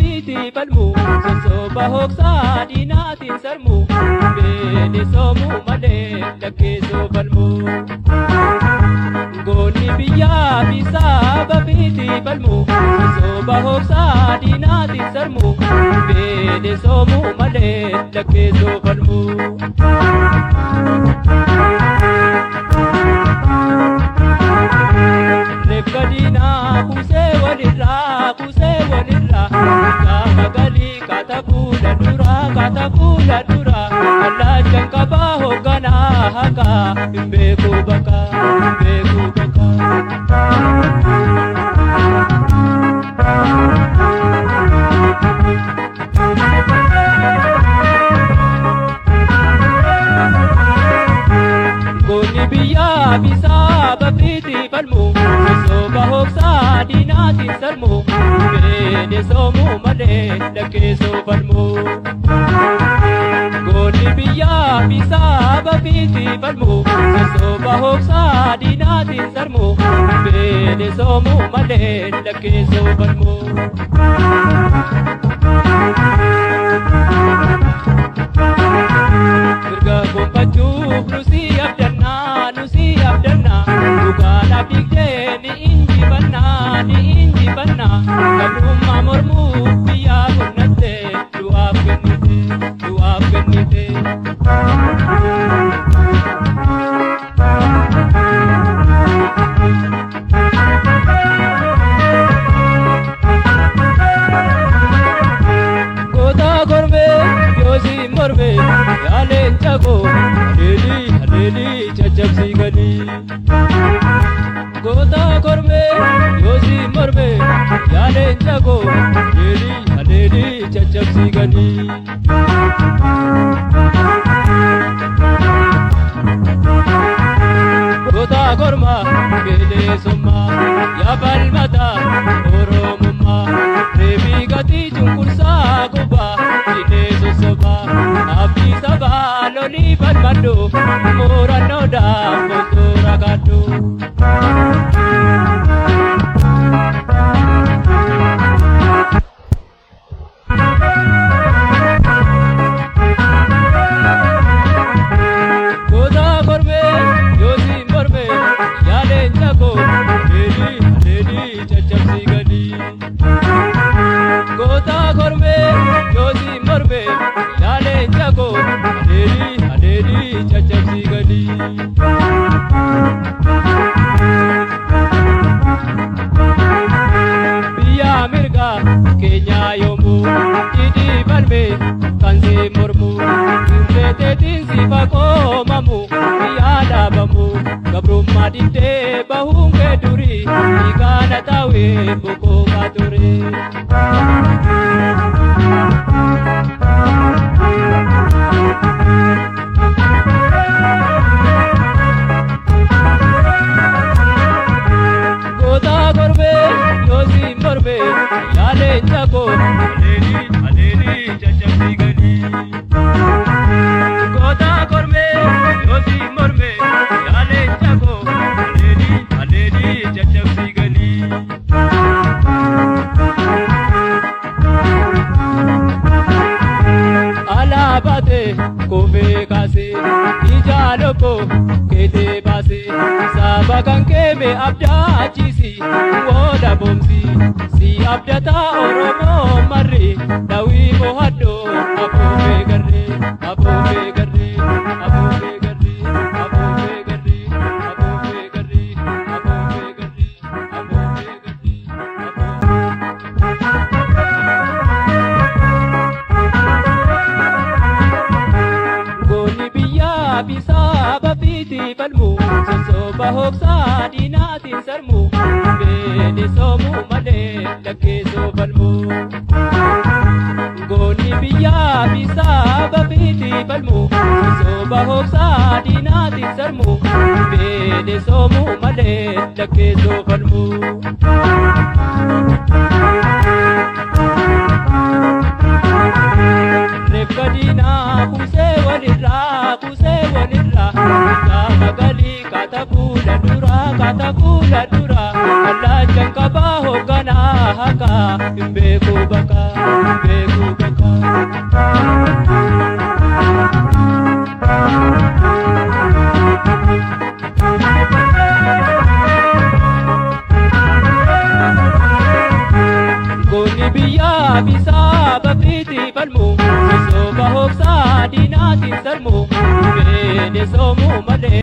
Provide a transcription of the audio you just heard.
bafiiti falmu sosoba hoksa dinaatiin sarmu beene soomu malee lakkeessoo falmu goonni biyyaa bisaa bafiiti falmu sosoba hoksa dinaatiin sarmu beene soomu malee lakkeessoo falmu. Kadina kusee walirraa gaafa galii katafuula dura allaattan qabaa hoogganaa haqaa hin beeku bakka. Goonni biyyaa bisaa bafiiti falmu sosoba hoksa dinaatiin sarmu beene soomu malee lakkeessoo falmu. Goonni biyyaa bisaa bafiiti falmu sosoba hoksa dinaatiin sarmu beene soomu malee lakkeessoo falmu. Mirga gonfachuuf nusi abdannaa dhugaadhaaf dhiigdee ni injifannaa gabrummaa mormuuf biyyaa kurnattee du'aaf kennite. Goota kormee yoosi mormee yaaleen jagoo haleelii caccabsii galii. Goota kormee yoosi mormee yaaleen jagoo haleelii caccabsii galii. Goota kormaa beelesummaa yaa falmataa oromummaa reebii gatii cunqursaa gubaa dinee sossobaa abdii sabaa lolii falmadhu murannoodhaaf osoo ragaadhu. Biyya mirga keenya yoomuu didii falmee kan si mormu hinbeeteetiin si faqoomamu biyyaa dhaabamu gabrummaa diddee bahuun kee durii dhiigaana taawee boqooqaa ture. Yaaleen jagoo haleelii caccabsii galii. Goota kormee yoosi mormee yaaleen jagoo haleelii caccabsii galii. Alaabaatee kophee kaasee ija lokkoo keetee baasee saba kan keeme abdaachiisi wooda boomsi. Abdataa Oromoo marree dawii bohaddoo afuufee garree. Goonni biyyaa bisaa bafiiti falmu sosoba hoksa dinaatiin sarmu beene soomu malee lakkeessoo falmu. Goonni biyyaa bisaa bafiiti falmu sosoba hoksa dinaatiin sarmu beene soomu malee lakkeessoo falmu. Kadina kusee walirraa gaafa galii katafuula dura allaattan qabaa hoogganaa haqaa hin beeku baka beeku baka. Goonni biyyaa bisaa bafiitii falmu misooba hobsaa diinaatiin sarmu beene soomuu malee.